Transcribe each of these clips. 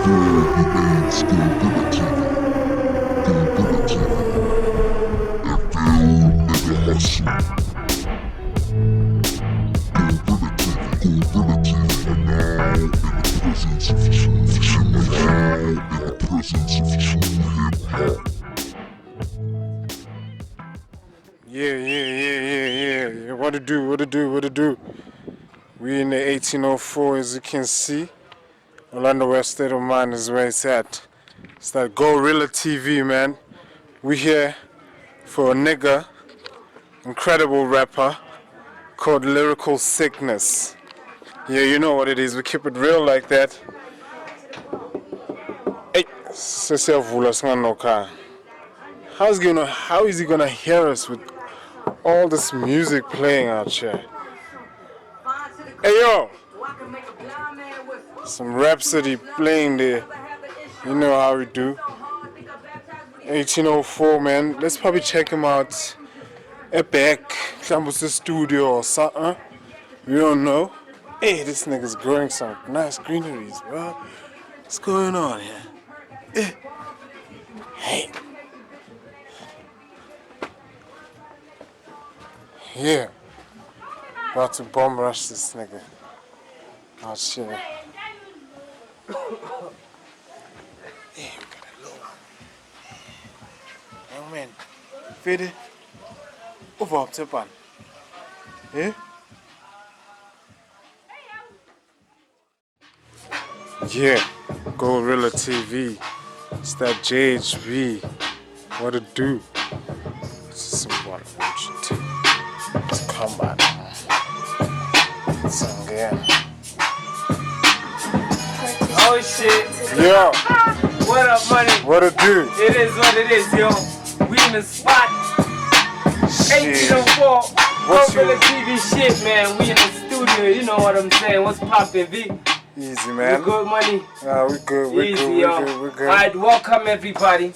Yeah. What to do? We in the 1804, as you can see. Orlando West State of Mind is where it's at. It's that Goreala TV, man. We here for a nigga, incredible rapper called Lyrical Sickness. Yeah, you know what it is. We keep it real like that. Hey, how is he gonna hear us with all this music playing out here? Hey yo! Some Rhapsody playing there. You know how we do. 1804, man. Let's probably check him out at back, Campus Studio or something. We don't know. Hey, this nigga's growing some nice greeneries, bro. What's going on here? Hey. Yeah. About to bomb rush this nigga. Oh shit. Hey, we got a low one. Young man. Fede. Over up to pan. Eh? Yeah. Goreala TV. It's that JHB. What it do? This is some water. Let's come back. Oh shit. Yo. What up, money? What it do? It is what it is, yo. We in the spot. 1804. Goreala TV shit, man. We in the studio. You know what I'm saying? What's poppin', V? Easy, man. We good, money? We good. We good. Alright, welcome everybody.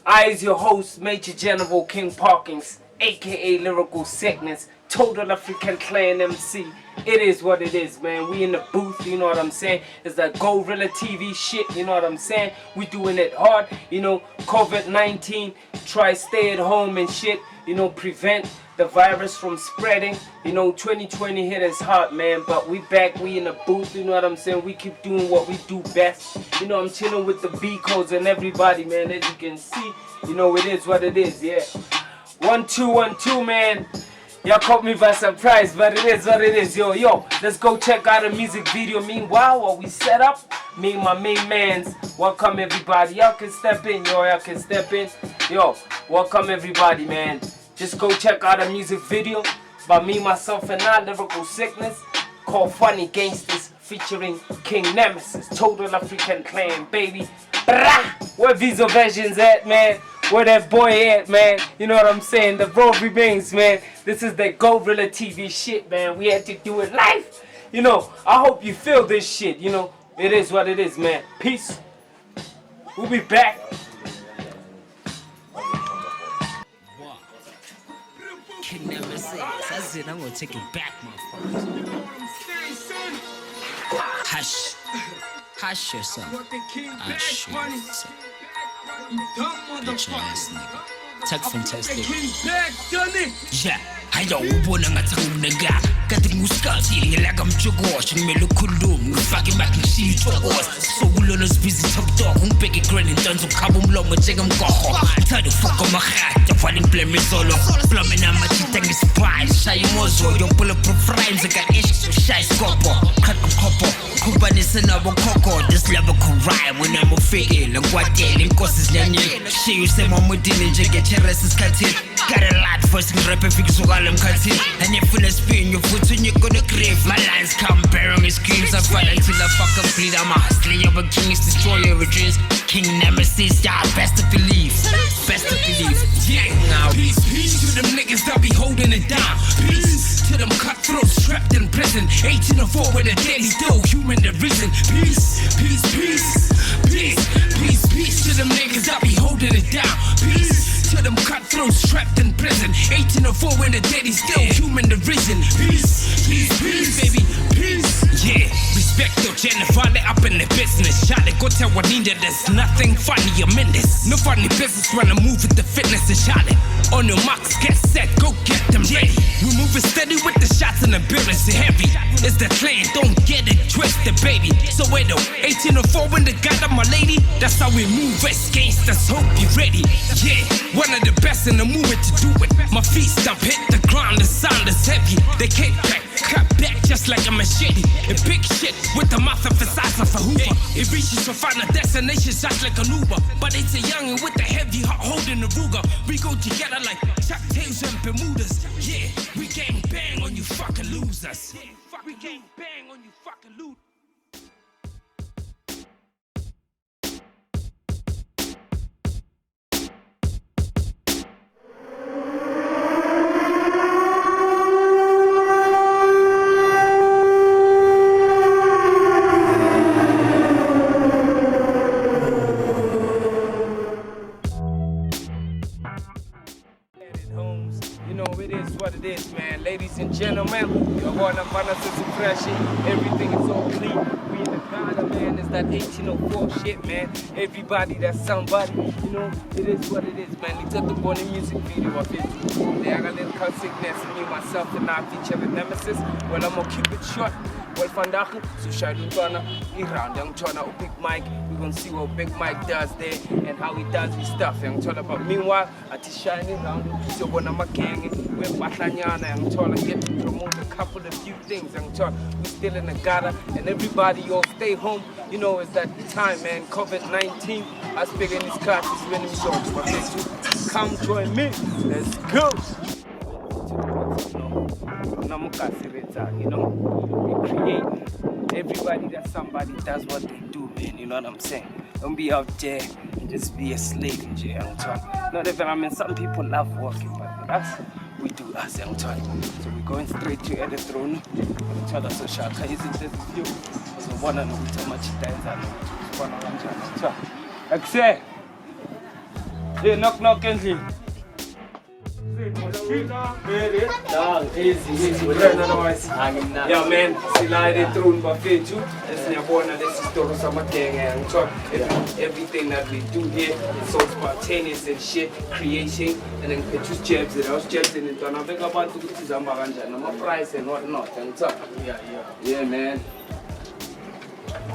I is your host, Major General King Parkins, aka Lyrical Sickness, Total African Clan MC. It is what it is, man. We in the booth, you know what I'm saying? It's that Goreala TV shit, you know what I'm saying? We doing it hard, you know, COVID-19, try stay at home and shit, you know, prevent the virus from spreading. You know, 2020 hit us hard, man, but we back, we in the booth, you know what I'm saying? We keep doing what we do best. You know, I'm chilling with the B-codes and everybody, man, as you can see. You know, it is what it is, yeah. 1 2 1 2, man. Y'all caught me by surprise, but it is what it is, yo. Let's go check out a music video. Meanwhile, while we set up, me and my main mans, welcome everybody. Y'all can step in, y'all can step in. Yo, welcome everybody, man. Just go check out a music video by me, myself, and I, Lyrical Sickness, called Funny Gangsters, featuring King Nemesis, Total African Clan, baby. Where Visa Versions at, man? Where that boy at, man? You know what I'm saying? The road remains, man. This is the Goreala TV shit, man. We had to do it live. You know, I hope you feel this shit. You know, it is what it is, man. Peace. We'll be back. King Nemesis. That's it. I'm gonna take it back, motherfuckers. Hush. Hush yourself. Hush yourself. Bitch ass nigga. Tech fantastic. Yeah. Hayo ubona ngathi ngumnega kade nguskathi ngilaka mjokosho ngimele ukhuluma ngifake imakhi ngishithokoza sokulona sibizi top dog ngibheke grand intanzo khaba umlomo njengemgogo thanda ufuka amahata fana impleme solo plome namachita ngisprice shaya imozo bulletproof rhymes got issues shy scopo cut kopo kubanise nabo khoko this level can rhyme when I'm ufikile ngikwatele inkosi zinyanyile shiyo semamudini njengecheresi isikhathini got a lot for some rap fikisukala emkhathini and if you spin your foot when you gonna crave my lines come bearing his screams I fight until I fucking bleed I'm a hustler of a king is destroyer of dreams King Nemesis y'all best to believe yeah now peace to them niggas that be holding it down peace to them cutthroats trapped in prison 1804 with a daily dough human the reason peace to them niggas that be holding it down peace to them cutthroats trapped in prison 1804 when the dead is still human the risen peace baby peace yeah Vector, Jennifer, they up in the business. Charlie, go tell Juanita there's nothing funny, I'm in this. No funny business when I move with the fitness and Charlie. On your marks, get set, go get them ready. We moving steady with the shots and the buildings are heavy. It's the clan, don't get it twisted, baby. Soweto, 1804 when the God of my lady. That's how we move, West gangsters, hope you ready. Yeah, one of the best in the movement to do it. My feet stomp, hit the ground, the sound is heavy. They kick back, cut back just like a machete. And big shit with the mouth of the size of a Hoover. It reaches for final destinations just like an Uber. But it's a youngin' with the heavy heart holding the Ruger. We go together like Chuck Tails and Bermudas. Yeah, we gang bang on you fucking losers. We gang bang on you fucking losers. It is what it is, man. Ladies and gentlemen, you're going to find us as a crashing. Everything is all clean. We in the garden, man. It's that 1804 shit, man. Everybody that's somebody. It is what it is, man. It's at the Bonnie music video of it. They are a little sickness. Me, myself, and I feature the nemesis. Well, I'm gonna keep it short. Well, vandaag, so Shadow Tona, around Young Tona, Big Mike. We're gonna see what Big Mike does there and how he does his stuff. Young Tona, but meanwhile, at the shining round, so when I'm a gang, we're Batlanyana, Young Tona, get to promote a couple of few things. Young Tona, we're still in the gutter, and everybody, all stay home. It's that time, man. COVID-19. I speak in this class, it's when we talk. But come join me. Let's go. We create. Everybody that's somebody does what they do, man. You know what I'm saying? Don't be out there and just be a slave in jail. Not even, some people love working, but with us, we do us, young time. So we're going straight to the throne. Tell us, Shaka, is it this view? So one and how much dance I Accept. Hey, knock, Kensley. Easy. Yeah, man. Sila the throne buffet too. This is story sama gang. Everything that we do here is so spontaneous and shit, creating, and then it just jabs it. I was jabbing it. And I think about to go to Zambaranja. I'm a price and whatnot. Yeah, man.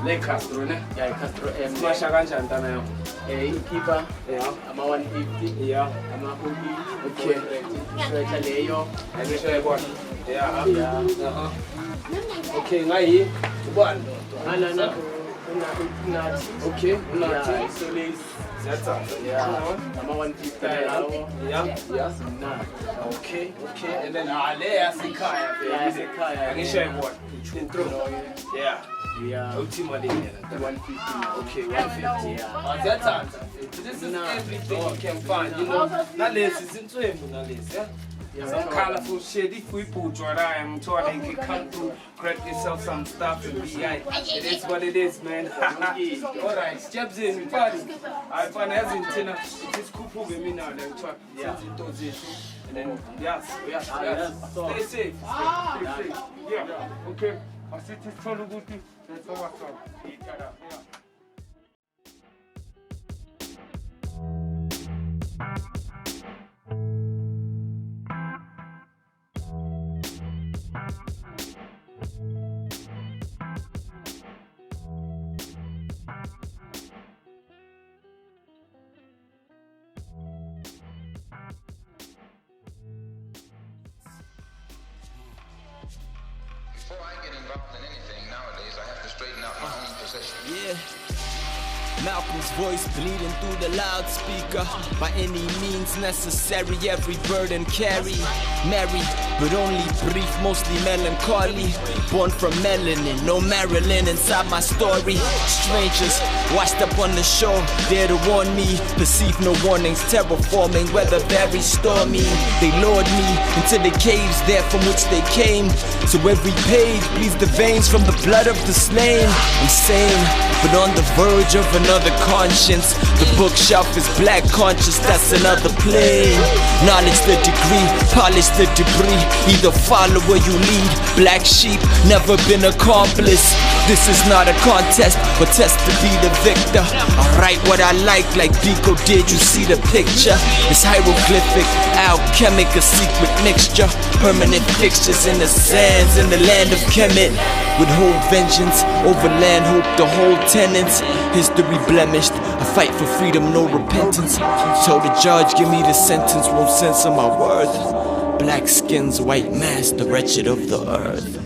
Like Castro, ne? Yeah, Castro. Smash a ganja and then keeper. Yeah. I'm a 150. Yeah. I'm a 40. Okay. Yeah. Okay, ngai. One. Okay. So that's yeah. I'm a 150. Yeah. Okay. And then I see Kaya. I can show you what. Yeah. Yeah. Ultimately, 150. Okay, 150. Yeah. That's answer. This is everything you can find. Not less is into him, not less. Yeah. Some colorful shit. If we put your eye and try to come through, correct yourself some stuff and be right. It is what it is, man. Alright, steps in, party. I find as in Tina. It is cool with me now. Then try. Yeah. And then, yes. Stay safe. Stay safe. Yeah. Okay. I see this solo good. That's all what's up. Yeah. Before I get involved in anything nowadays, I have to straighten out my own possession. Yeah. Malcolm's voice bleeding through the loudspeaker. By any means necessary, every burden carry. Married, but only brief, mostly melancholy. Born from melanin, no Marilyn inside my story. Strangers washed up on the shore, there to warn me. Perceive no warnings, terraforming, weather very stormy. They lured me into the caves there from which they came. So every page bleeds the veins from the blood of the slain. Insane, but on the verge of another another conscience. The bookshelf is black conscious, that's another plane. Knowledge the degree, polish the debris. Either follow or you lead. Black sheep, never been accomplice. This is not a contest, but test to be the victor. I write what I like Pico did, you see the picture. It's hieroglyphic, alchemic, a secret mixture. Permanent fixtures in the sands, in the land of Kemet. Withhold vengeance, over land hope to hold tenants. History blemished, I fight for freedom, no repentance. Tell the judge, give me the sentence, won't censor my worth. Black skins, white mask, the wretched of the earth.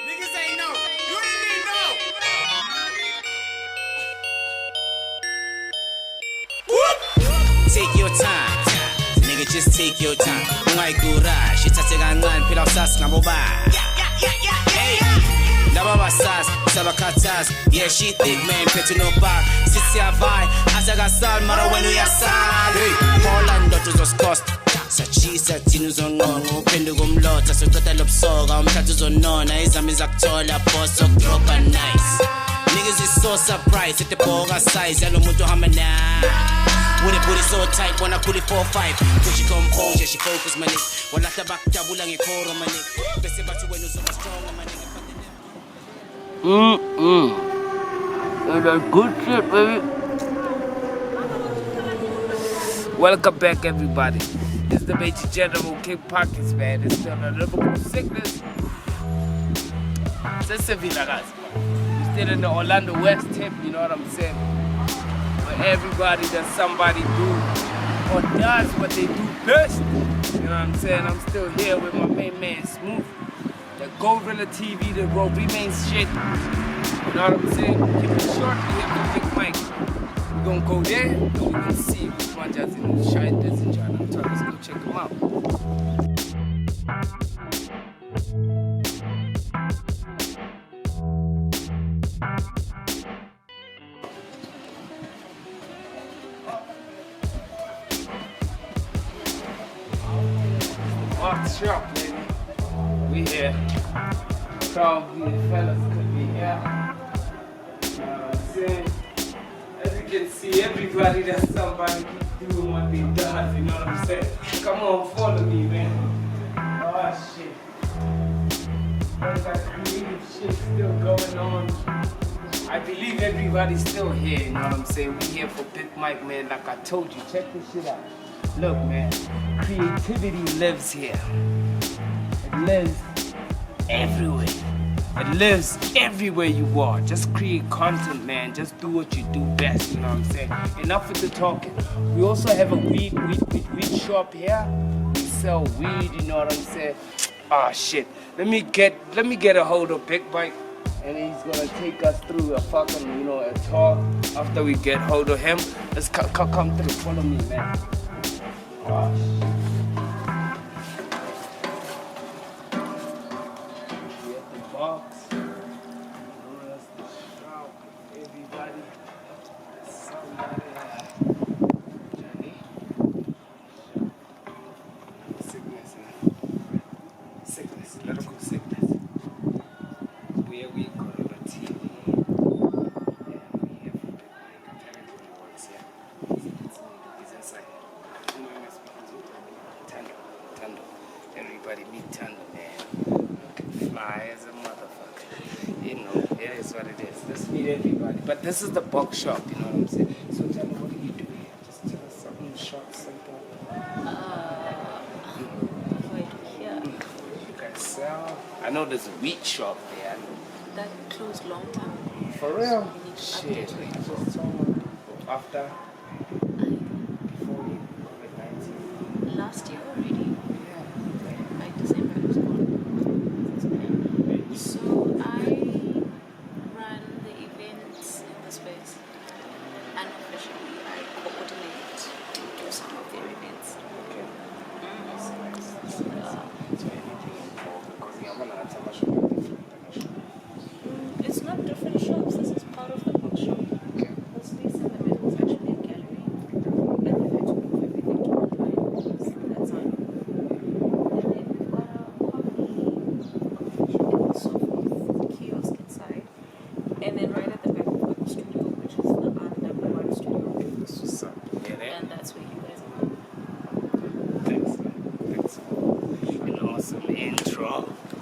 Niggas ain't know. You ain't even know. Take your time, nigga, just take your time. Ungayigura, shithathe kancane phela usasi ngaboba. Hey, laba basas, sabakhathas. Yeah, she thick man, phethe no back. Sithi avai, asakasal mara wena uyasal. Hey, Poland ndoto zoscosta. Sachisa thina uzonqonqa uphenduka umlotha soqeda lobusoka umhlathi uzonona izami zakuthola boss okudropa nice. Niggas is so surprised at the boga size yalo muntu ohamba na. When it booty so tight, when I put it 4-5. When she come home, yeah, she focus, my nigga. Walahla bakujabula ngekhoro, my nigga. Bese bathi wena uzoba strong, my nigga. That's good shit, baby. Welcome back, everybody. It's the Major General King Pockets, man. It's still a Liverpool sickness. It's a Villa, guys. We're still in the Orlando West tip, you know what I'm saying? But everybody does somebody do or does what they do best. You know what I'm saying? I'm still here with my main man, Smooth. The Goreala TV, the road remains shit. You know what I'm saying? Keep it short, we have the big mic. We're gonna go there, and we're gonna see which one just in the shine this and John. So let's go check them out. Box shop, baby. We here. Probably the fellas could be here. You know what I'm saying? As you can see, everybody does somebody keep doing what they does, you know what I'm saying? Come on, follow me, man. Oh shit. There's that creative shit still going on. I believe everybody's still here, you know what I'm saying? We here for Big Mike, man. Like I told you, check this shit out. Look, man, creativity lives here. It lives everywhere. It lives everywhere you are. Just create content, man. Just do what you do best, you know what I'm saying? Enough with the talking. We also have a weed shop here. We sell weed, you know what I'm saying? Ah, shit. Let me get a hold of Big Mike, and he's gonna take us through a fucking, you know, a talk. After we get hold of him, let's come through. Follow me, man. Ah, shit. Box. That's the shop. Everybody. Somebody. Johnny. Sickness. Sickness. Lyrical sickness. Where we go to the TV. Yeah, we have Big Mike. Apparently he works here. He's inside. Who am I speaking to? Tando. Everybody meet Tando, man. Fly as a motherfucker. You know, it is what it is. Let's meet everybody. But this is the box shop, you know what I'm saying? So tell me, what do you do here? Just tell us something short, simple. What do I do here? You guys sell? I know there's a wheat shop there. That closed long time ago. For real? We need to Shit. update it. Just tell me after, before you, COVID-19. Last year already, Yeah. like December it was gone. So I run the events in the space. Unofficially, I coordinate to do some of their events. Okay. So,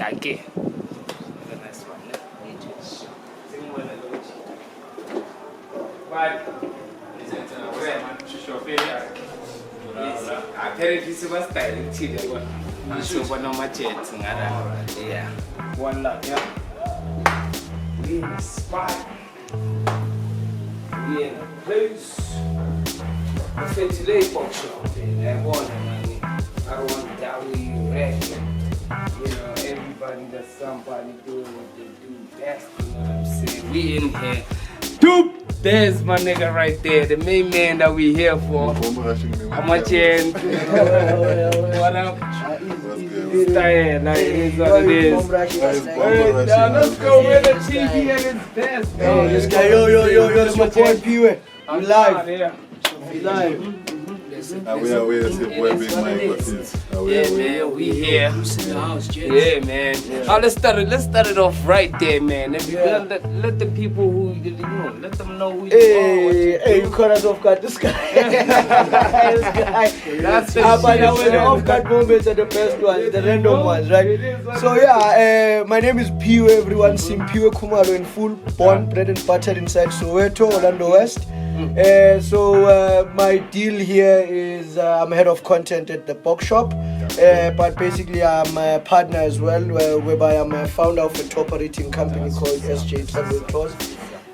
Okay. The nice one. Apparently, she was styling chili. So, one of my jets. Yeah. One love, yeah. We in the spot. We in the place. I said today, folks, man. I don't want to doubt where you at. You know, everybody does somebody doing what they do best. You know what I'm saying? We in here. Doop! There's my nigga right there, the main man that we here for. How much in? What up? It's tired, like it is what it is. Now let's go with the TV at its best. Yo, this guy, yo, that's my boy P-Way. We live. We live. We are it's your boy Big Mike. Yeah, man, we here. Yeah, man. Oh, let's start it off right there, man. If you let the people who you know, let them know who you are. Hey, you caught us off guard. This guy. This guy. That's the But the off guard moments are the best ones, the random ones, right? So yeah, my name is P-Way. Everyone seen P-Way Kumalo in full, born, bred and buttered inside Soweto, Orlando West. So my deal here is I'm head of content at the box shop, but basically I'm a partner as well, whereby I'm a founder of a top operating company called SJ Travel Tours.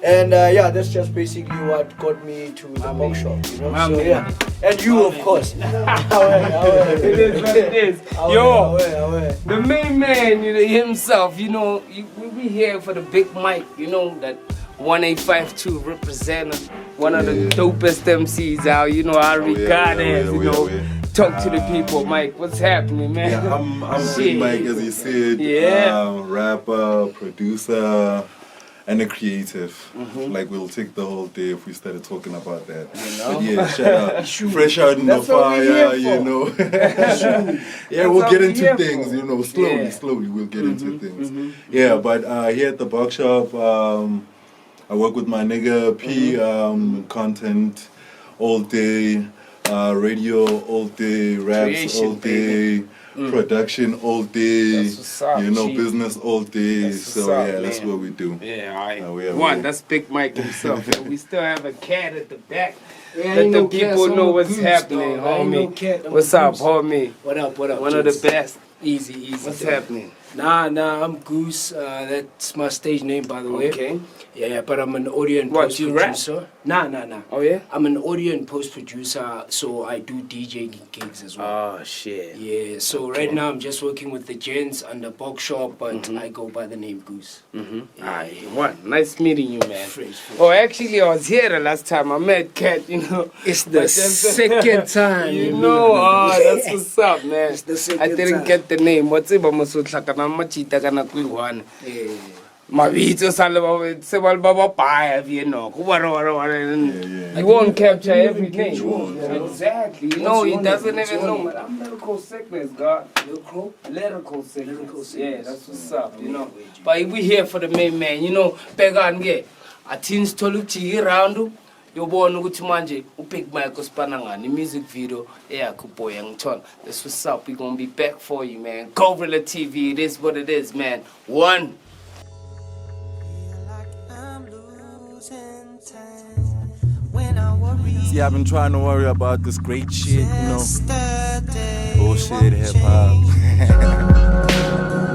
And yeah, that's just basically what got me to the box shop, you know. So yeah, and you of course. It is what it is. Yo, the main man, you know, himself, you know, we here for the Big Mike, you know, that 1852 representative, one of the dopest MCs out, you know, I regard as, you know, talk to the people. Mike, what's happening, man? Yeah, I'm Big Mike, as he said, rapper, producer, and a creative. Like, we'll take the whole day if we started talking about that. You know? But yeah, shout out. Fresh out in the fire, you know. Yeah, we'll get into things, you know, slowly we'll get into things. Yeah, but here at the box shop, I work with my nigga P, content all day, radio all day, raps Creation, all day, production all day, you know, business all day. So yeah, that's what we do. Yeah, alright. That's Big Mike himself. We still have a cat at the back. Let the people know what's happening, homie. What's up, homie? What up? One of the best. Easy. What's happening? Nah, I'm Goose. That's my stage name, by the way. Okay. Yeah, but I'm an audio and post producer. Nah. Oh yeah? I'm an audio and post producer, so I do DJ gigs as well. Oh shit. Yeah, so right now I'm just working with the gents under box shop, but I go by the name Goose. Nice meeting you, man. Fresh. Oh, actually, I was here the last time I met Kat, you know. It's the second time. You know, that's what's up, man. It's the second I didn't time. get the name. What's it? Mavito Salva Baba, you know. You won't capture every name. Exactly. You know, he doesn't even know. I'm lyrical sickness, God. Lyrical sickness. Yeah, that's what's up, you know. But we here for the main man, you know. Pegan, a teens to look around. You're born with Manje, who pick Michael Spananga, the music video, Kupoyang Ton. That's what's up. We're gonna be back for you, man. Goreala TV, it is what it is, man. One. See, I've been trying to worry about this great shit, you know. Bullshit, hip hop.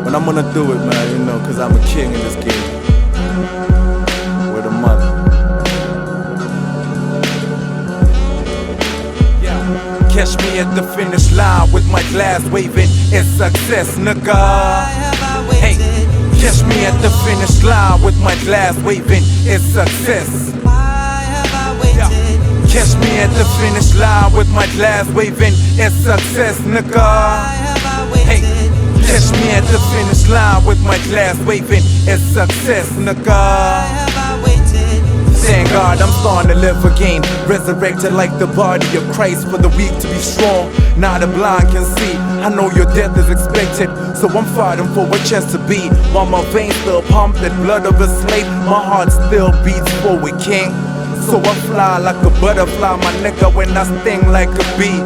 But I'm gonna do it, man, you know, cause I'm a king in this game. With a mother. Catch me at the finish line with my glass waving. It's success, nigga. Hey, catch me at the finish line with my glass waving. It's success. Catch me at the finish line with my glass waving. It's success, nigga. Hey, catch me at the finish line with my glass waving. It's success, nigga. Thank God I'm starting to live again. Resurrected like the body of Christ for the weak to be strong. Now the blind can see. I know your death is expected, so I'm fighting for what chance to be. While my veins still pump that blood of a slave, my heart still beats for a king. So I fly like a butterfly, my nigga, when I sting like a bee.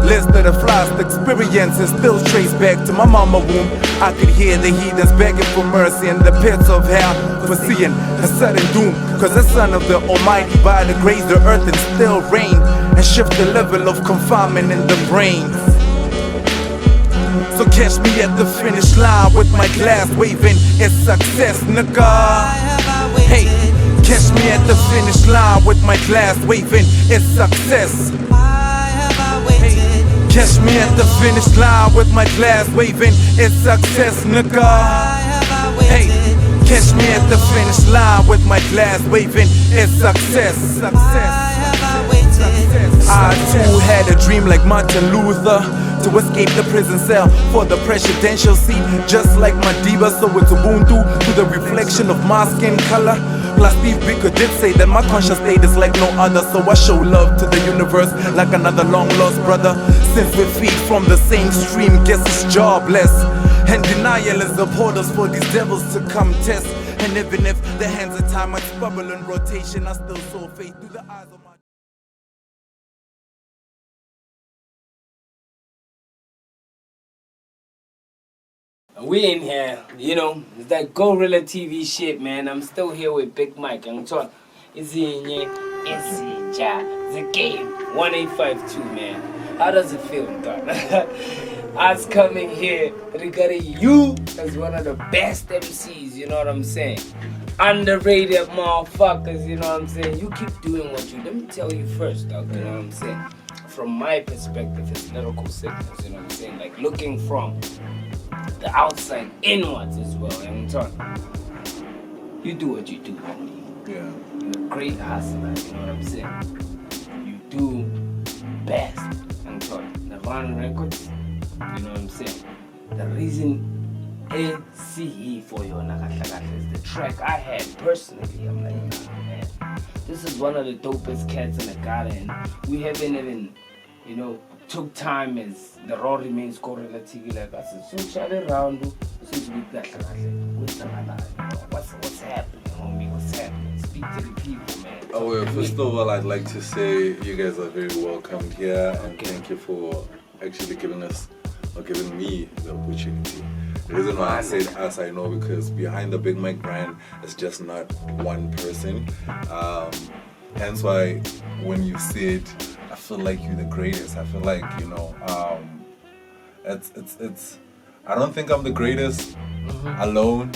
List of the flies, the experiences still trace back to my mama womb. I could hear the heathens begging for mercy in the pits of hell, for seeing a sudden doom. Cause the Son of the Almighty by the grace the earth and still reign, and shift the level of confinement in the brains. So catch me at the finish line with my glass waving, it's success, nigga. Hey, catch me at the finish line with my glass waving, it's success. Hey, catch me at the finish line with my glass waving, it's success, nigga. Hey, catch me at the finish line with my glass waving, it's success. I too had a dream like Martin Luther, to escape the prison cell for the presidential seat, just like Madiba. So it's Ubuntu to the reflection of my skin color. Plus Steve Biko did say that my conscious state is like no other, so I show love to the universe like another long lost brother. Since we feed from the same stream, guess it's jobless. And denial is the portals for these devils to come test. And even if the hands of time might bubble in rotation, I still saw faith through the eyes of my... We in here, you know, it's that Goreala TV shit, man. I'm still here with Big Mike. I'm talking. It's in here. It's the game. 1852, man. How does it feel, dog? Us coming here regarding you as one of the best MCs, you know what I'm saying? Underrated motherfuckers, you know what I'm saying? You keep doing what you do. Let me tell you first, dog, you know what I'm saying? From my perspective, it's lyrical sickness, you know what I'm saying? Like looking from the outside inwards as well, and I'm talking. You do what you do, homie. Yeah. You're a great hustler, you know what I'm saying? You do best, I'm talking. The Van Records, you know what I'm saying? The reason ACE for your Nagatlagata is the track I had personally. I'm like, nah, man, this is one of the dopest cats in the garden. We haven't even, you know, took time as the Raw Remains Goreala TV like I said, so chat around since we got what's happening, homie? What's happening? Speak to the people, man. Oh well, first of all, I'd like to say you guys are very welcomed here, and thank you for actually giving me the opportunity. The reason why I said us, I know, because behind the Big Mike brand, it's just not one person. Hence why when you said, I feel like you're the greatest. I feel like, you know, it's. I don't think I'm the greatest alone.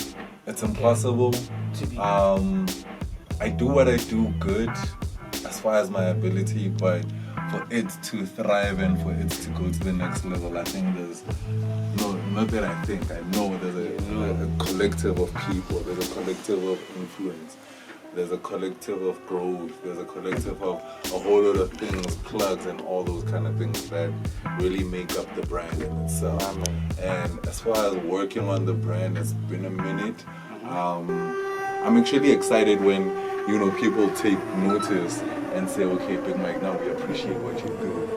It's impossible. I do what I do good as far as my ability, but for it to thrive and for it to go to the next level, I think there's not that I think. I know there's a collective of people. There's a collective of influence. There's a collective of growth, there's a collective of a whole lot of things, plugs and all those kind of things that really make up the brand in itself. And as far as working on the brand, it's been a minute. I'm actually excited when, you know, people take notice and say, okay, Big Mike, now we appreciate what you do.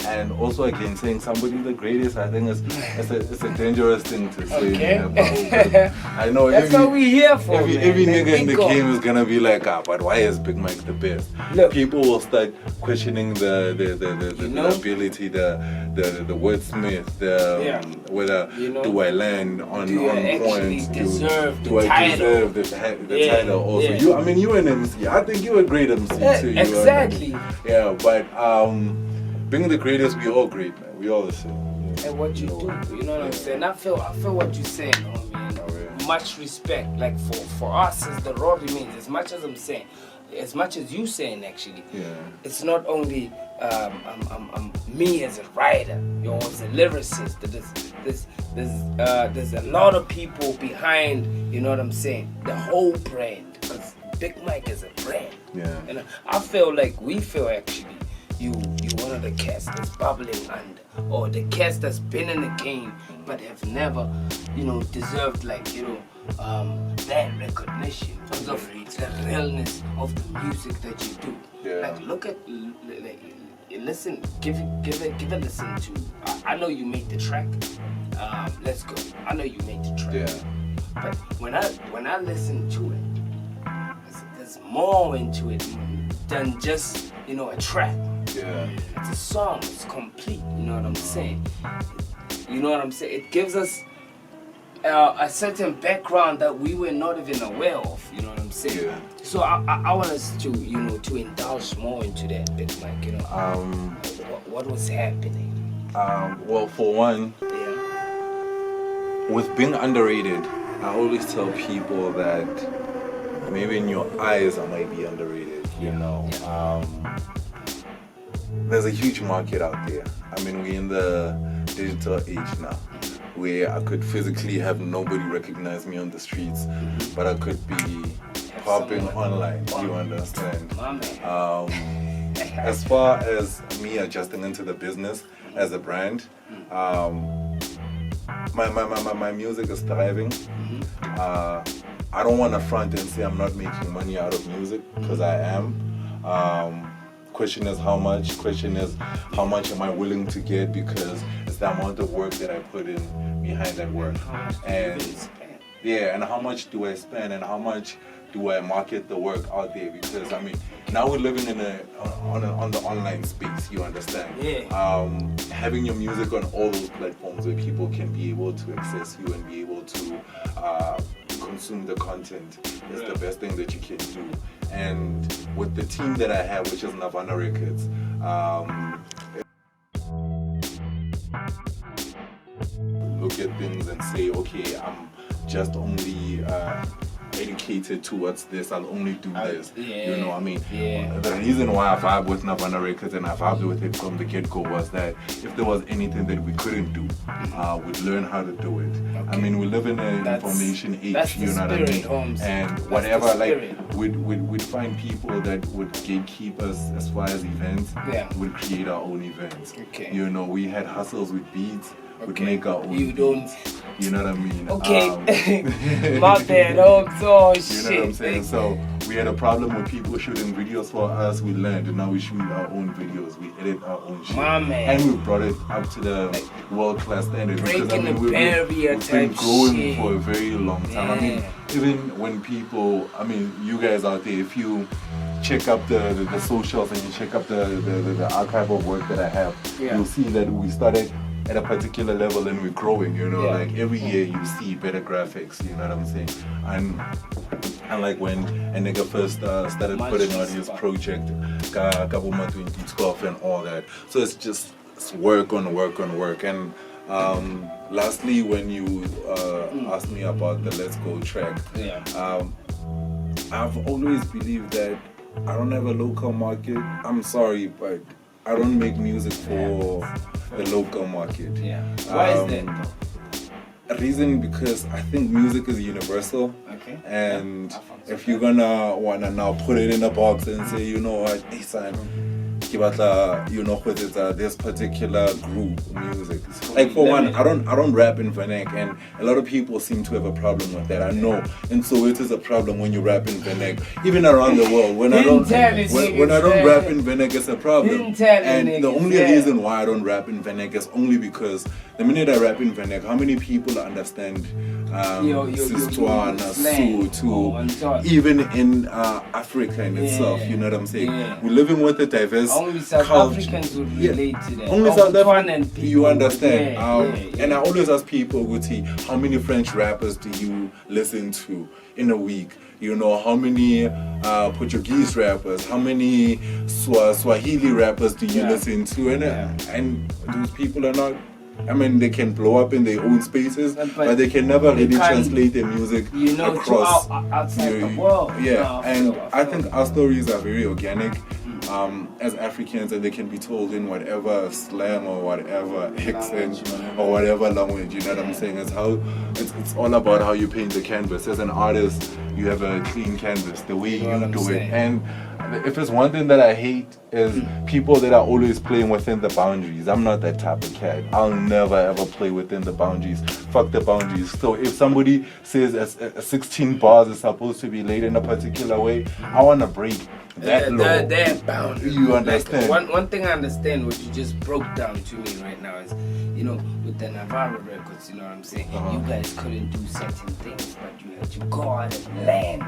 And also again, saying somebody's the greatest, I think it's a dangerous thing to say. Okay. I know that's what we here for. Every nigga in the game is gonna be like, but why is Big Mike the best? Look, people will start questioning the ability, the wordsmith, whether do I land on points? Do I deserve the title? Also, you're an MC. I think you're a great MC too. Exactly. But being the greatest, we all great, man. We all the same. And what you do, you know what I'm saying? I feel what you're saying, homie. Much respect, like for us as the Raw Remains, as much as I'm saying, as much as you saying actually. It's not only me as a writer, as a lyricist. There's a lot of people behind, you know what I'm saying, the whole brand. Because Big Mike is a brand. And I feel like we feel actually you one of the cats that's bubbling under, or the cats that's been in the game but have never, you know, deserved that recognition because of the realness of the music that you do. Like look at, listen, give a listen to. I know you made the track. Let's go. I know you made the track. But when I listen to it, there's more into it than just, you know, a track. Yeah. It's a song. It's complete. You know what I'm saying? You know what I'm saying? It gives us a certain background that we were not even aware of. You know what I'm saying? Yeah. So I want us to, you know, to indulge more into that bit, Mike. You know, what was happening? Well, for one, with being underrated, I always tell people that maybe in your eyes I might be underrated. You know, there's a huge market out there. I mean, we're in the digital age now, where I could physically have nobody recognize me on the streets, but I could be popping online. You understand? As far as me adjusting into the business as a brand, my music is thriving. I don't want to front and say I'm not making money out of music, because I am. Question is how much. Question is how much am I willing to get, because it's the amount of work that I put in behind that work. And yeah, and how much do I spend, and how much do I market the work out there? Because I mean, now we're living in on the online space. You understand? Yeah. Having your music on all those platforms where people can be able to access you and be able to consume the content is the best thing that you can do. And with the team that I have, which is Nirvana Records, look at things and say, okay, I'm just only educated towards this, I'll only do this. You know, I mean, the reason why I vibe with Nirvana Records and I vibed with it from the get-go was that if there was anything that we couldn't do, we'd learn how to do it. I mean, we live in an information age, you know what I mean? Holmes. And whatever, like, we'd find people that would gatekeep us as far as events. We'd create our own events. You know, we had hustles with beats. We'd make our own beats. You know what I mean? Okay. My bad. Oh, shit. You know what I'm saying? So we had a problem with people shooting videos for us. We learned, and now we shoot our own videos. We edit our own shit. My man. And we brought it up to the world-class standard. Breaking because, I mean, the barrier we've been type growing shit for a very long time. I mean, even when people, I mean, you guys out there, if you check up the socials and you check up the archive of work that I have, you'll see that we started at a particular level and we're growing, you know, like every year you see better graphics, you know what I'm saying? And like when a nigga first started putting out his project, Kabuma 2012 and all that. So it's work on work on work. And lastly, when you asked me about the Let's Go track, I've always believed that I don't have a local market. I'm sorry, but I don't make music for the local market. Why is that? A reason, because I think music is universal. And if you're gonna wanna now put it in a box and say, you know what, hey son, you know, with this particular group music. Like for one, I don't rap in Vanek, and a lot of people seem to have a problem with that. I know, and so it is a problem when you rap in Vanek, even around the world. When I don't rap in Vanek, it's a problem. And the only reason why I don't rap in Vanek is only because the minute I rap in Vanek, how many people understand Sistwana, Soweto, even in Africa in itself, you know what I'm saying? We're living with a diverse only South culture. Africans would relate to that. Only South Africans, people you understand. would, And I always ask people, Guti, how many French rappers do you listen to in a week? You know, how many Portuguese rappers, how many Swahili rappers do you listen to? And those people are not, I mean, they can blow up in their own spaces, but they can never really translate their music across outside the world. And I think our stories are very organic as Africans, and they can be told in whatever slang or whatever accent or whatever language. You know what I'm saying? It's all about how you paint the canvas. As an artist, you have a clean canvas, the way you do it. And if it's one thing that I hate is people that are always playing within the boundaries. I'm not that type of cat. I'll never ever play within the boundaries. Fuck the boundaries. So if somebody says a 16 bars is supposed to be laid in a particular way, I want to break that law. That boundary. You understand? Like, one thing I understand, what you just broke down to me right now is, you know, with the Navarro records, you know what I'm saying? You guys couldn't do certain things, but you had to go out and learn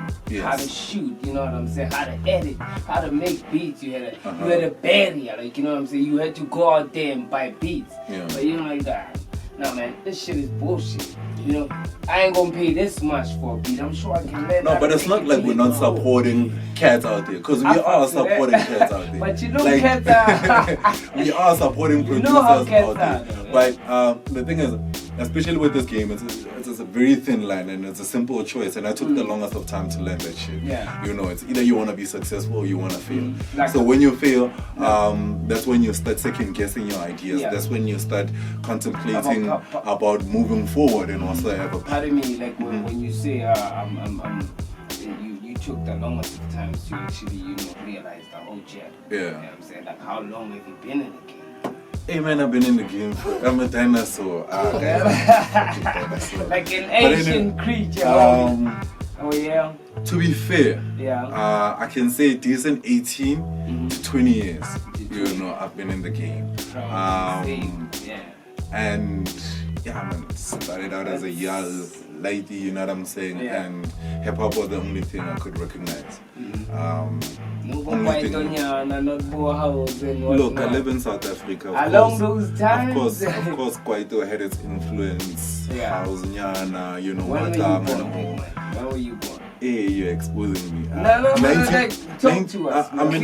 how to shoot, you know what I'm saying? How to edit, how to make beats. You had a barrier, like, you know what I'm saying? You had to go out there and buy beats. But you know, like that. Nah, man, this shit is bullshit. You know, I ain't gonna pay this much for a beat. I'm sure I can let. No, but it's not like we're not supporting cats out there, because we are supporting cats out there. But you know, like, cats are. we are supporting producers out there. But the thing is, especially with this game, it's a very thin line and it's a simple choice. And I took the longest of time to learn that shit. You know, it's either you want to be successful or you want to fail. So when you fail, that's when you start second guessing your ideas. That's when you start contemplating about moving forward and whatsoever. Pardon me, like when you say you took the longest of time to actually, you know, realize the whole jet. You know what I'm saying? Like, how long have you been in the game? Hey man, I've been in the game I'm a dinosaur. Dinosaur. Like an ancient creature. Oh yeah. To be fair, I can say decent 18 to 20 years. You know, I've been in the game. And yeah, man, started out as a young lady, you know what I'm saying? And hip hop was the only thing I could recognize. Look, I live in South Africa. Along those times? Of course, Kwaito had its influence. House Nyana, you know, when were you born? Hey, you're exposing me. No, like, talk to us. I'm an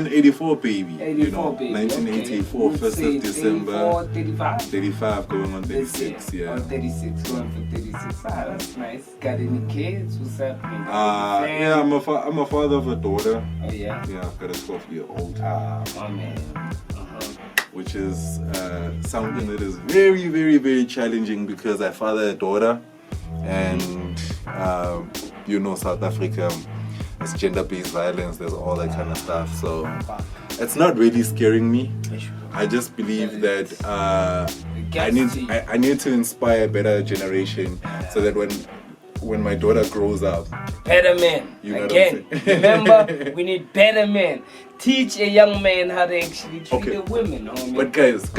84 baby. 84 baby. 1984, okay. 1st of December. 35? 35 going on 36, On 36, going for 36. That's nice. Got any kids? What's happening? Yeah, I'm a father of a daughter. Oh, yeah? Yeah, I've got a 12-year-old. My man. Which is something that is very, very, very challenging because I father a daughter. And you know, South Africa, there's gender-based violence, there's all that kind of stuff. So it's not really scaring me. I just believe that I need to inspire a better generation so that when my daughter grows up, better men. Again, remember, we need better men. Teach a young man how to actually treat the women. Homie. But guys,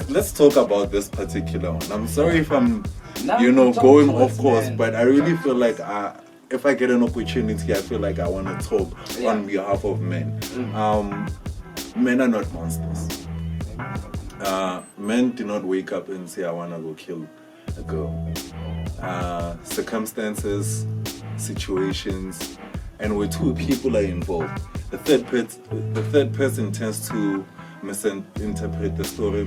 let's talk about this particular one. I'm sorry if I'm going off course, but I really feel like if I get an opportunity, I feel like I want to talk on behalf of men. Men are not monsters. Men do not wake up and say, I want to go kill a girl. Circumstances, situations, and where two people are involved, the third person tends to misinterpret the story,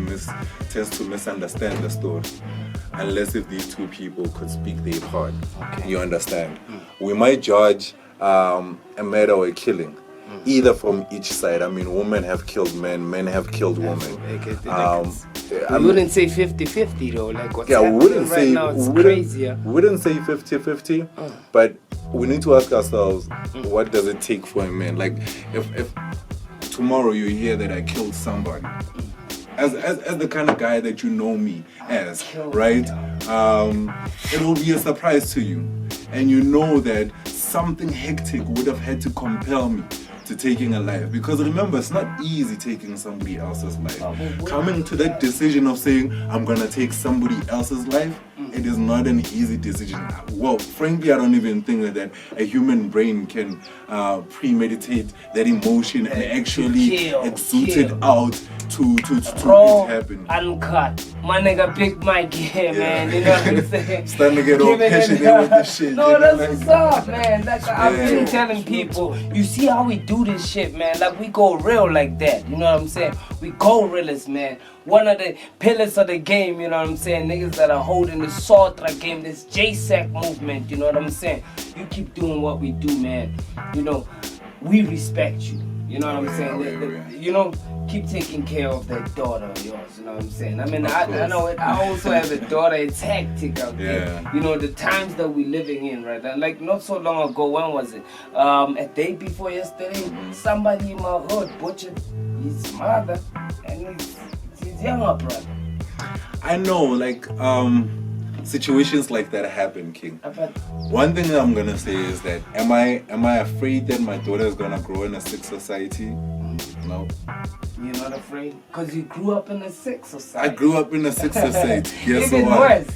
tends to misunderstand the story, unless if these two people could speak their part. You understand? We might judge a murder or a killing, either from each side. I mean, women have killed men, men have killed women. I wouldn't say 50-50 though. Like what's we wouldn't right say now, it's crazy. We wouldn't say 50-50, but we need to ask ourselves, what does it take for a man? Like, if tomorrow you hear that I killed somebody, as the kind of guy that you know me as, right? It will be a surprise to you, and you know that something hectic would have had to compel me to taking a life. Because remember, it's not easy taking somebody else's life. Coming to that decision of saying, I'm gonna take somebody else's life, it is not an easy decision. Well, frankly, I don't even think that a human brain can premeditate that emotion and actually exude it out to raw, it happen. Uncut. My nigga Big Mike here, man. You know what I'm saying? Starting to get all passionate with this shit. No, that's what's up, man. Like, I've been telling people, you see how we do this shit, man? Like, we go real like that. You know what I'm saying? We go realist, man. One of the pillars of the game, you know what I'm saying? Niggas that are holding the Soweto game, this JSAC movement, you know what I'm saying? You keep doing what we do, man. You know, we respect you. You know what I'm saying? You know, keep taking care of that daughter of yours, you know what I'm saying? I mean, I know it. I also have a daughter. It's hectic out there. You know, the times that we're living in, right? And like, not so long ago, when was it? A day before yesterday, somebody in my hood butchered his mother and his younger brother. I know, like, situations like that happen, King. One thing that I'm gonna say is that am I afraid that my daughter is gonna grow in a sick society? No. You're not afraid? Because you grew up in a sick society. I grew up in a sick society. Guess Even what? worse.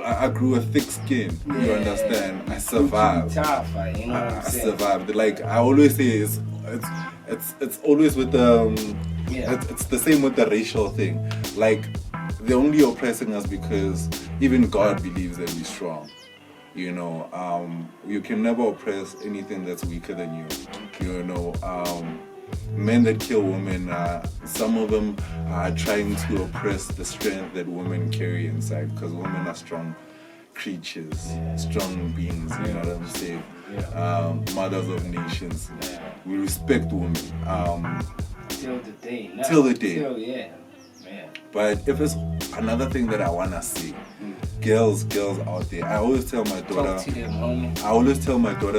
I grew a thick skin. You understand? I survived. Tough, you know what I'm saying? Survived. Like I always say, it's always with it's the same with the racial thing. Like they're only oppressing us because even God believes that we're strong. You know, you can never oppress anything that's weaker than you. You know, men that kill women, some of them are trying to oppress the strength that women carry inside, because women are strong creatures, strong beings, you know what I'm saying? Mothers of nations. We respect women. Till the day. Till the day. Till, yeah. But if it's another thing that I wanna see, girls out there, I always tell my daughter,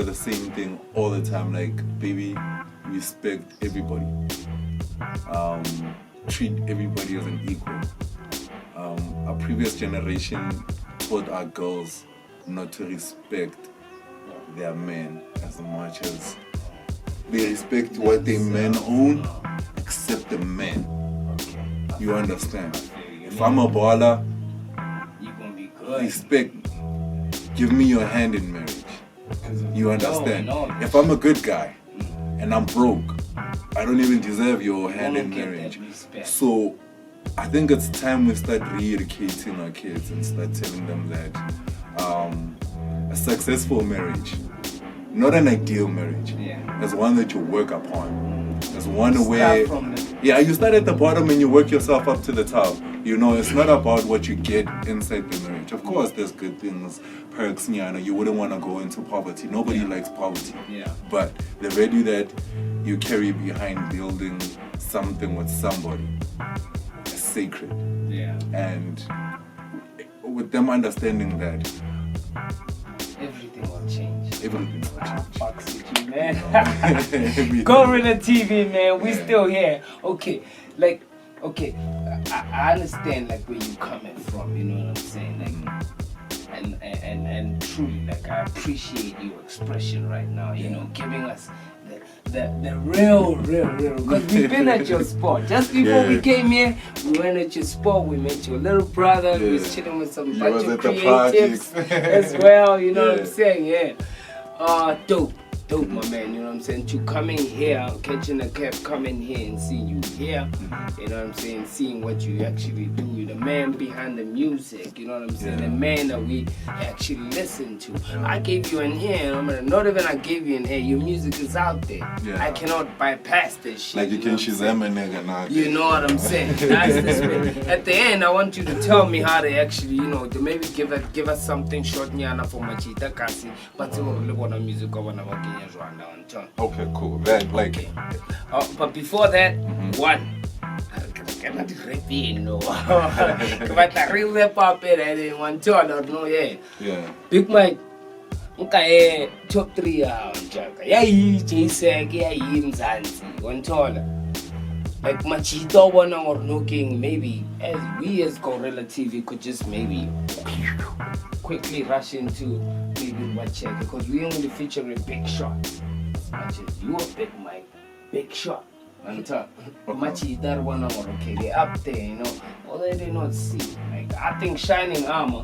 the same thing all the time, like, baby, respect everybody. Treat everybody as an equal. Our previous generation taught our girls not to respect their men as much as they respect what they men own, except the men. You understand? If I'm a baller, respect. Give me your hand in marriage. You understand? If I'm a good guy and I'm broke, I don't even deserve your hand in marriage. So I think it's time we start re-educating our kids and start telling them that a successful marriage, not an ideal marriage, is one that you work upon. There's one where, you start at the bottom and you work yourself up to the top. You know, it's not about what you get inside the marriage. Of course, there's good things, perks, you wouldn't want to go into poverty. Nobody likes poverty. But the value that you carry behind building something with somebody is sacred. And with them understanding that, everything will change. Everything will change. Fucks with you, man. Goreala TV, man. We still here. Okay, I understand like where you coming from. You know what I'm saying? Like, and truly, like, I appreciate your expression right now. You know, giving us the real, because we've been at your spot. Just before we came here, we went at your spot, we met your little brother, we was chilling with some bunch of creatives as well, you know what I'm saying? Dope, my man, you know what I'm saying? To coming here, catching a cab, coming here and seeing you here, you know what I'm saying? Seeing what you actually do, you're the man behind the music, you know what I'm saying? The man that we actually listen to. I gave you in here, not even I gave you in here, your music is out there. I cannot bypass this shit. Like you can Shazam a nigga now. You know what I'm saying? That's the spirit. At the end, I want you to tell me how to actually, you know, to maybe give us something short nyana for Machita Kasi, but to look on the music of Okay, cool. That like. But before that, one. Cannot rap in no. But I really rap up it and one two I don't know Big Mike. Okay, top 3 J-Seg, Mzansi, one taller. Like Machito one or looking, maybe as we as Goreala TV could just maybe quickly rush into maybe what check, because we only feature a big shot. As much as you a big Mike, big shot. On top. Machito one or okay, they're up there, you know. Well, they did not see. Like I think Shining Armor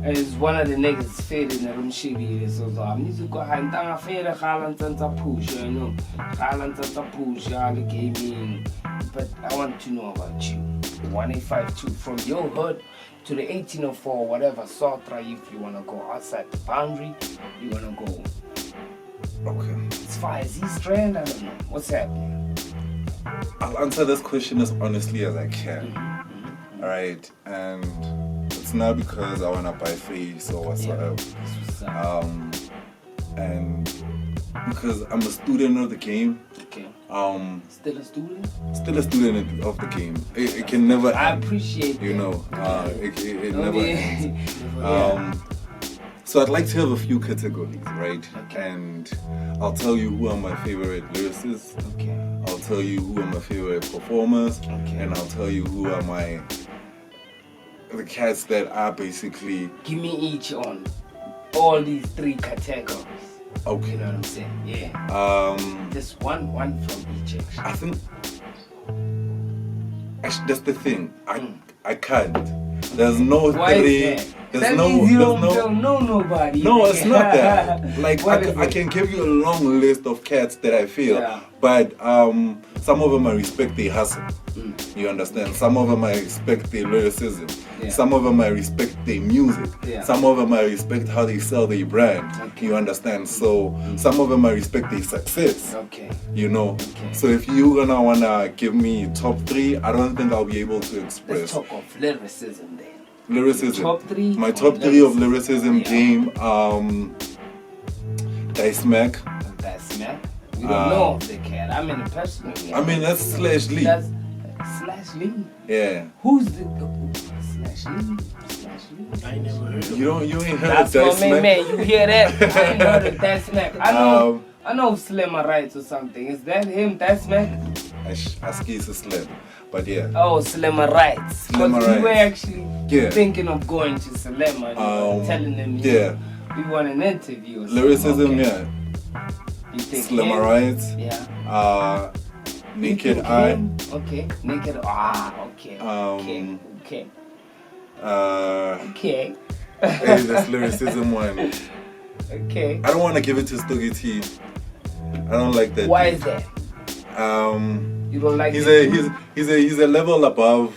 is one of the niggas fed in the room shibi. So music go hand down fair Galan Santa push, you know. Galan Santa push, all the gaming. But I want to know about you. 1852 from your hood to the 1804, whatever, Soweto, if you wanna go outside the boundary, you wanna go. Okay. As far as East Rand, I don't know. What's happening? I'll answer this question as honestly as I can. Alright, and it's not because I wanna buy face or whatsoever. And because I'm a student of the game. Okay. Still a student? Still a student of the game. It can never end. I appreciate you know, it never ends. So I'd like to have a few categories, right? And I'll tell you who are my favorite lyricists. I'll tell you who are my favorite performers. And I'll tell you who are the cats that are basically... Give me each on all these 3 categories. Okay. You know what I'm saying? Yeah. Just one from each actually. I think Actually, that's the thing. I can't. There's no Why three. is that? There's That no. means you There's don't know nobody. No, it's not that. Like What is I it? can give you a long list of cats that I feel, Yeah. but some of them I respect their hustle. You understand? Some of them I respect their lyricism. Yeah. Some of them I respect their music. Yeah. Some of them I respect how they sell their brand. Okay. You understand? So some of them I respect their success. Okay. You know. Okay. So if you gonna wanna give me top 3, I don't think I'll be able to Let's express talk of lyricism then. lyricism. Top 3. My top 3 of lyricism Yeah. game, Dice Mac. That's man. We don't know of the cat. I mean, personally. I mean, that's Slash Lee. That's Slash Lee. Yeah. Who's the Slash Lee? Slash Lee. I never heard of You ain't heard That's of my Dice main Mac? man. You hear that? I ain't heard of that smack. I know Slimmer Rights or something. Is that him? That smack? Aski's a Slim. But yeah. Oh, Slimmer Rights. Slimmer Because we were Rights. actually thinking of going to Slimmer and telling him we want an interview. Or Lyricism, okay. yeah. You think Slimmer him? Rights. Yeah. Naked You think Eye. him? Okay. Naked okay. Okay. Okay. Hey, that's lyricism one. Okay. I don't want to give it to Stuggy T. I don't like that. Why dude. is that? You don't like he's it? he's a level above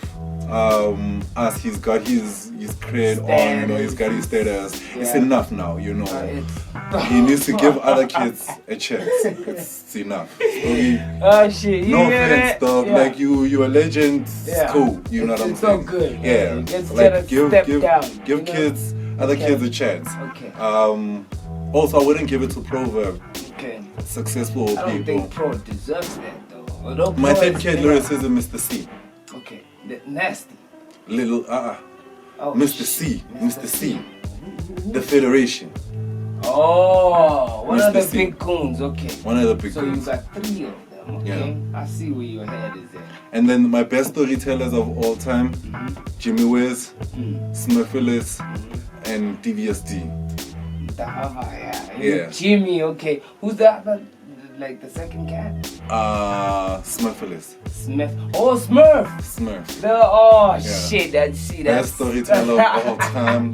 us. He's got his cred on, you know, he's got his status. It's Yeah. enough now, you know. He needs to give other kids a chance. It's enough. So Oh shit, you no hear offense, that? dog. Yeah. Like you're a legend. It's Yeah. cool. You know It's- what I'm it's saying? so good. Yeah. It's Like just give step down, give you know? kids other Okay. kids a chance. Okay. Also, I wouldn't give it to Proverb. Okay. Successful I don't people. think Pro deserves that though. Although My Pro third is kid big. lyricism, Mr. C. Okay. Nasty. Little Oh, Mr. C. Mr. C. The Federation. Oh, one of Mr. the C. big coons. Okay. One of the big So you ones. got 3 of them. Okay. I see where your head is at. And then my best storytellers of all time, Jimmy Wiz, Mm. Smith Willis, and DVSD. Yeah. Jimmy. Okay. Who's the other? Like the second cat? Smith Willis. Smith. Oh, Smurf. Smurf. Shit. That's Best storyteller of all time.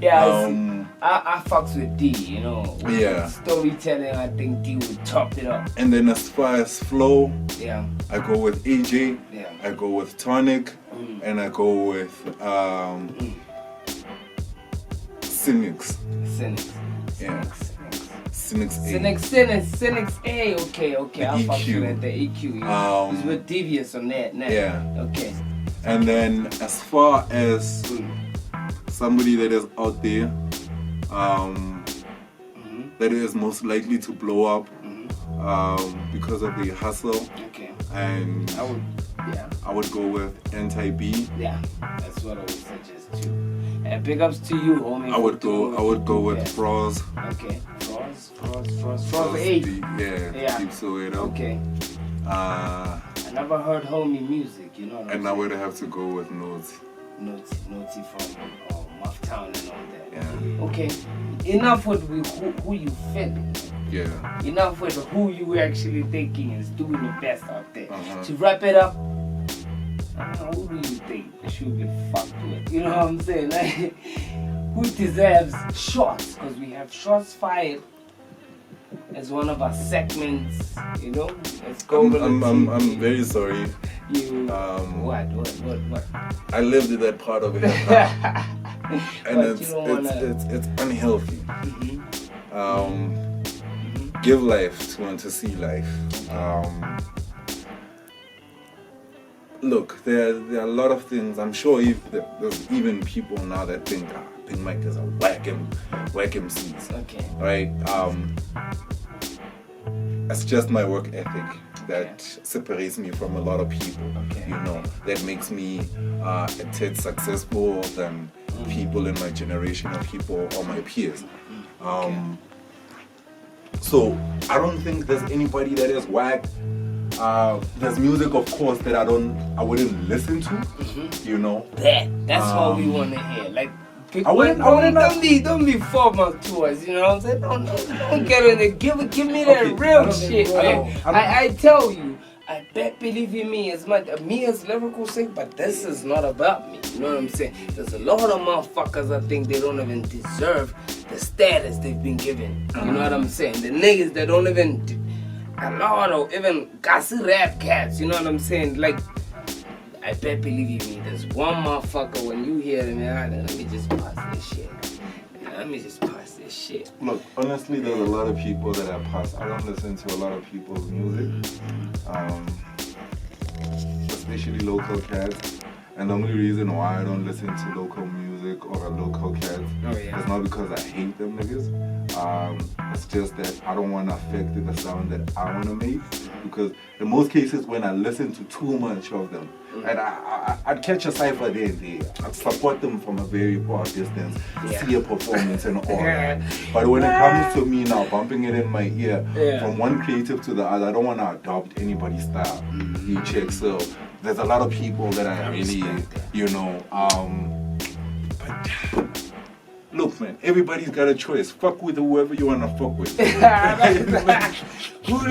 Yeah. I fucks with D, you know. With Yeah. Storytelling, I think D would top it up. And then as far as flow, Yeah. I go with AJ, Yeah. I go with Tonic, and I go with Cynics. Cynics. Yeah. Cynics A. Cynics A. Okay. The I'll fuck EQ. with the EQ. He's with Devious on that now. Yeah. Okay. And then as far as somebody that is out there, that is most likely to blow up because of the hustle. Okay. And I would go with Anti-B. Yeah. That's what I would suggest too. And big ups to you, homie. I would go with Froz. Okay. Froz 8. Yeah. Deep Soweto. Okay. Uh, I never heard homie music, you know what I'm and I would have to go with Notes. Naughty from Mufftown and all that. Yeah. Okay. Enough with who you feeling. Yeah. Enough with who you actually thinking is doing the best out there. Uh-huh. To wrap it up, who do you think should be fucked with? You know what I'm saying? Like, who deserves shots? Because we have shots fired as one of our segments. You know, let's go. I'm very sorry. You what? I lived in that part of it, and But it's unhealthy. Give life to want to see life. Look, there are a lot of things. I'm sure there's even people now that think Mike is a whack MCs. Okay. Right? It's just my work ethic that separates me from a lot of people. You know, that makes me a tad successful than people in my generation or people or my peers. So I don't think there's anybody that is whack. There's music, of course, that I wouldn't listen to. You know. That's what we want to hear. Like. Don't be formal to us, you know what I'm saying? Don't get in there. Give me that real shit, man. I tell you, I bet believe in me as much me as lyrical sick, but this is not about me. You know what I'm saying? There's a lot of motherfuckers I think they don't even deserve the status they've been given. You know what I'm saying? The niggas that don't even a lot of even gassy rap cats, you know what I'm saying? Like I bet believe you me, there's one motherfucker when you hear him, man, let me just pass this shit. Let me just pass this shit. Look, honestly, there's a lot of people that I pass. I don't listen to a lot of people's music, especially local cats. And the only reason why I don't listen to local music or local cats is not because I hate them niggas. It's just that I don't want to affect the sound that I want to make. Because in most cases, when I listen to too much of them, and I'd catch a cipher there and there. I'd support them from a very far distance, see a performance and all that. But when it comes to me now, bumping it in my ear, from one creative to the other, I don't want to adopt anybody's style. You check, so there's a lot of people that I really, you know, but look, man, everybody's got a choice. Fuck with whoever you want to fuck with. Who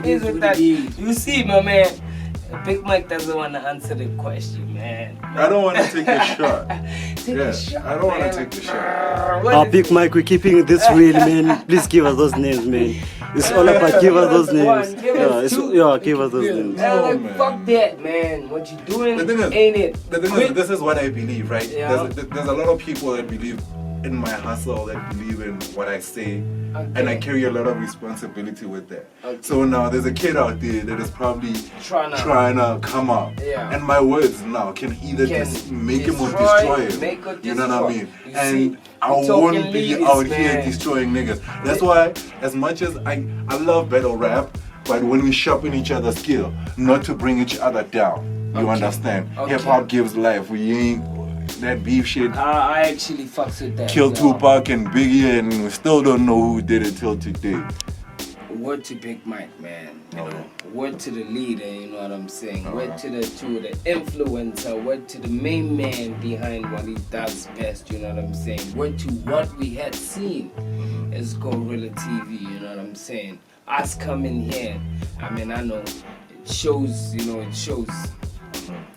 is it that you see, my man? Big Mike doesn't want to answer the question, man. I don't want to take a shot. I don't want to take the shot. Big Mike, we're keeping this real, man. Please give us those names, man. It's all about give us those names. Give us those names. Fuck that, man. What you doing the thing is, ain't it? The thing is, this is what I believe, right? There's a lot of people that believe in my hustle, that believe in what I say, and I carry a lot of responsibility with that. So now there's a kid out there that is probably trying to come up, and my words now can either just make him or destroy him. You know what I mean? And I won't be out here destroying niggas. That's why, as much as I love battle rap, but when we sharpen each other's skill, not to bring each other down. You understand? Hip hop gives life. We ain't that beef shit. I actually fucks with that. Killed Tupac and Biggie, and we still don't know who did it till today. Word to Big Mike, man. You know, word to the leader, you know what I'm saying? Word to the influencer, word to the main man behind what he does best, you know what I'm saying? Word to what we had seen as Goreala TV, you know what I'm saying? Us coming here, I mean, I know it shows, you know, it shows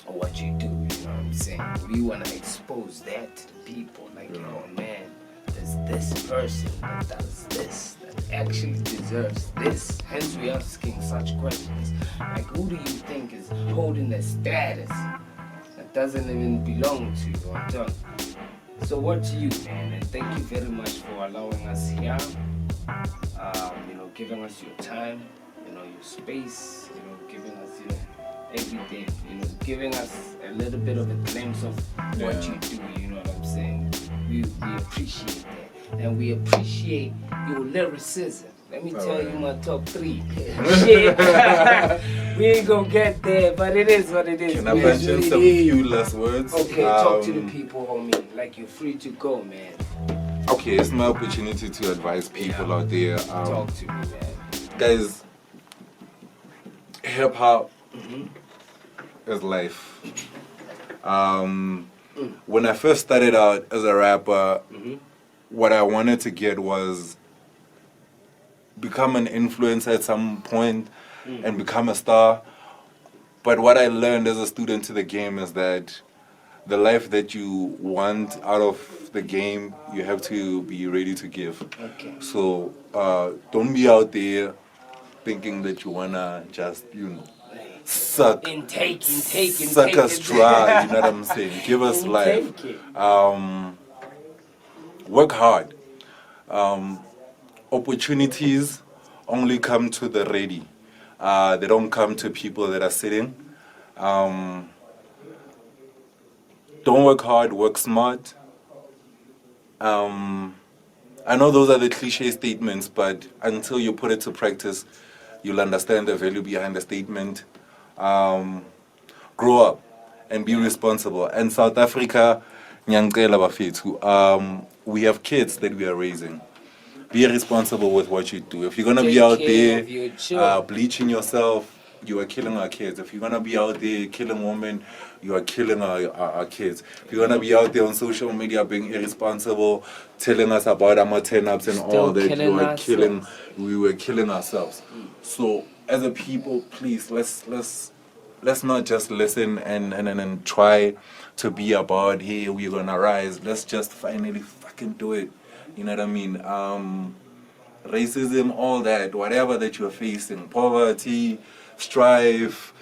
what you do, you know what I'm saying? We want to expose that to the people, like, oh man, there's this person that does this, that actually deserves this. Hence we asking such questions, like who do you think is holding the status that doesn't even belong to you or don't? So what to you, man, and thank you very much for allowing us here, you know, giving us your time, you know, your space, you know, giving us, you know, everything, you know, giving us a little bit of a glimpse of what you do, you know what I'm saying? We appreciate that. And we appreciate your lyricism. Let me tell you my top 3. Shit. We ain't gonna get there, but it is what it is. Can I mention some few last words? Okay, talk to the people, homie. Like, you're free to go, man. Okay, it's my opportunity to advise people out there. Talk to me, man. Guys, hip hop is life. When I first started out as a rapper, what I wanted to get was become an influencer at some point and become a star. But what I learned as a student to the game is that the life that you want out of the game, you have to be ready to give. So don't be out there thinking that you wanna just, you know, suck us dry, you know what I'm saying? Give us life. Work hard. Opportunities only come to the ready. They don't come to people that are sitting. Don't work hard, work smart. I know those are the cliche statements, but until you put it to practice, you'll understand the value behind the statement. Grow up and be responsible. And South Africa, we have kids that we are raising. Be responsible with what you do. If you're going to be out there bleaching yourself, you are killing our kids. If you're going to be out there killing women, you are killing our kids. If you're going to be out there on social media being irresponsible, telling us about our turn-ups and all that, we were killing ourselves. So as a people, please let's not just listen and try to be about, hey, we're gonna rise. Let's just finally fucking do it. You know what I mean? Racism, all that, whatever that you're facing, poverty, strife,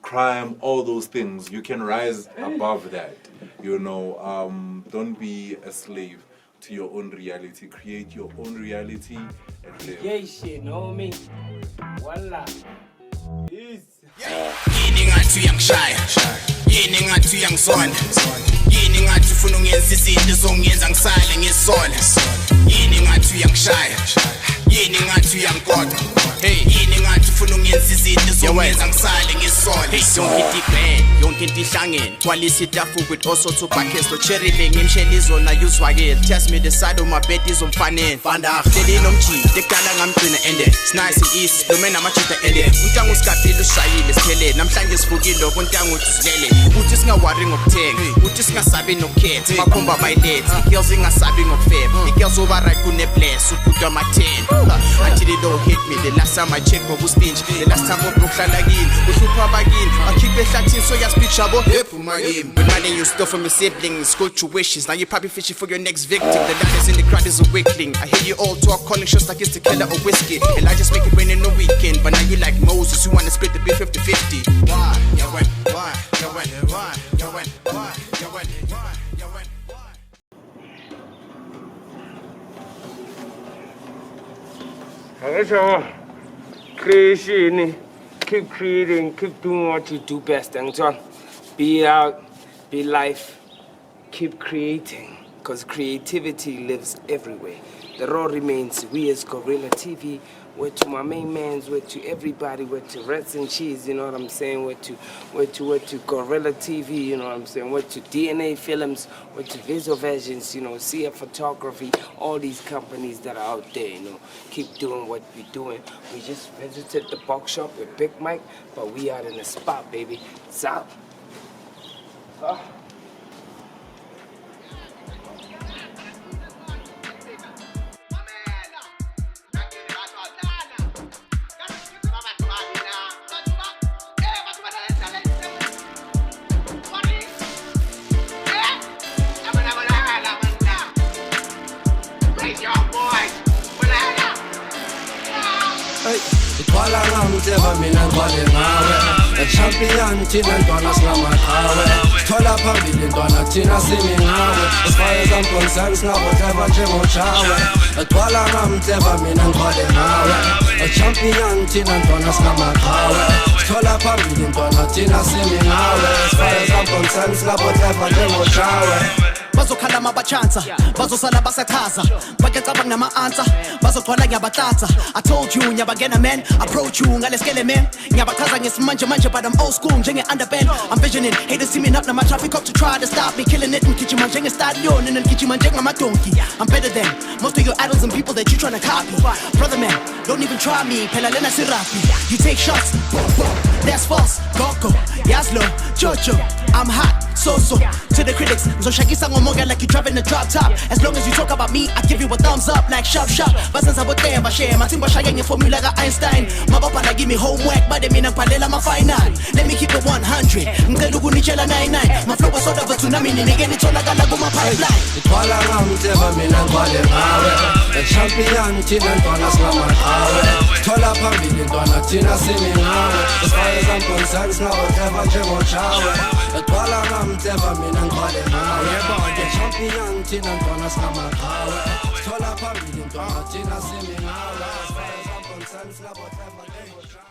crime, all those things, you can rise above that. You know, don't be a slave to your own reality. Create your own reality and live. Yeah, shit, know me. Voila. Peace. Yini ngathi uyangishaya, yini ngathi uyangisona, yini ngathi ufuna ungenza izinto zongenza ngisale ngisole, yini ngathi uyangishaya, yini ngathi uyangigoda, hey, yini ngathi ufuna ungenza izinto zongenza ngisale ngisole. Yonke into ibhend, yonke into ihlangene, kwalisa itafu with also two buckets lo cherry le ngimshela izona yuzwakele, test me the side of my bed izomfanele, fanda hleli nomjini tekala ngamgcina ende, nice and easy, lo mena amachita ende, untangu usikapile ushayile siphele, namhlanje sivukile kontangu usilele, uthi singawari ngokuthenga, uthi singasabi nokukhetha, makhomba bayilethe, girls ingasabi ngokufeba, girls over right kune bless ukudwa ma10, until it don't hit me, the last time I check ngokustinge, the last time uhlala kini, uhlupha bakini, akhiphe ehlathini so yaspeech yabo, ephuma kimi, with money you stole from your siblings, school tuitions, now you probably fishing for your next victim, the dollars in the crowd is a weakling, I hear you all talk calling shots like it's the killer of whiskey, and I just make it rain in the weekend, but now you like Moses, you wanna split the bill 50-50. Why? You went, why? You went, why? You went, why? You went, why? You went, why? So, creation, keep creating, keep doing what you do best, and so be out, be life, keep creating, because creativity lives everywhere. The raw remains, we as Goreala TV, we're to my main mans, we're to everybody, we're to Reds and Cheese, you know what I'm saying, we're to Goreala TV, you know what I'm saying, we're to DNA Films, we're to Visual Visions, you know, CF Photography, all these companies that are out there, you know, keep doing what we're doing. We just visited the box shop with Big Mike, but we out in the spot, baby. It's out. Itwala ngamteva mina ngwale ngawe A champion thina ntwana singamakhawe Thola phambili ntwana thina simi ngawe As far as I'm concerned singaboteva njengotshawe Itwala ngamteva mina ngwale ngawe A champion thina ntwana singamakhawe Thola phambili ntwana thina simi ngawe As far as I'm concerned singaboteva njengotshawe bazokhala mabachansa bazosala basathaza bakecabanga nama-answer bazogcwala ngiyabathatha I told you ngiyabangena man approach you ngaleskele man ngiyabachaza ngesimanje manje but I'm old school njenge-underband I'm visioning haters see me up nama-traffic up to try to stop me killing it ngigijima njenge-stadion and ngigijima njengama-donkey I'm better than most of your idols and people that you tryna copy brother man don't even try me phela lena sirapi you take shots that's false Coco Yaslo Chocho I'm hot so to the critics ngizoshakisa ngomoya like you driving a drop top as long as you talk about me I give you a thumbs up like shop basenza bote bashe mathimba shaye ngeformula ka-Einstein mababhala give me homework bade mina ngibhalela ama-final let me keep it 100 ngicela ukunitshela 99 my flow was sort of a tsunami ninike nitholakala kuma-pipeline Itwala ngamteva mina ngwale ngawe A champion thina ntwana singamakhawe Thola phambili ntwana thina simi ngawe As far as I'm concerned singaboteva njengotshawe Itwala ngamteva mina ngwale ngawe A champion thina ntwana singamakhawe Thola phambili ntwana thina simi ngawe As far as I'm concerned singaboteva njengotshawe